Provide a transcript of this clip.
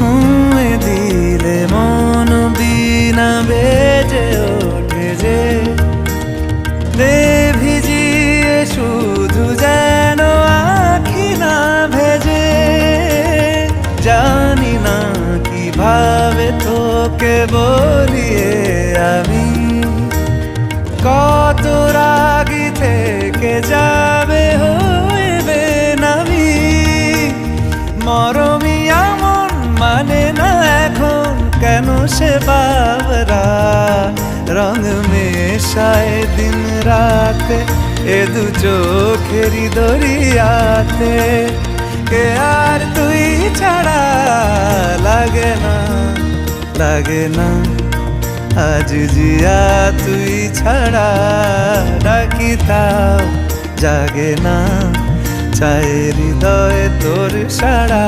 ছুঁয়ে দিলে মন বিনা বেজে ওঠে যে দে ভিজিয়ে শুধু যেন আখি না ভেজে। জানি না কিভাবে তোকে বলিয়ে আমি কত রাগি থেকে যাবে হইবে নামি। মরমি এমন মানে না এখন কেন সে বাবরা রং মেশায় দিন রাতে এ দু চোখেরই দরিয়াতে। কে আর তুই ছাড়া লাগে না লাগে না আজ জিয়া তুই ছাড়া ডাকি তাও জাগে না চায় হৃদয় তোর সাড়া।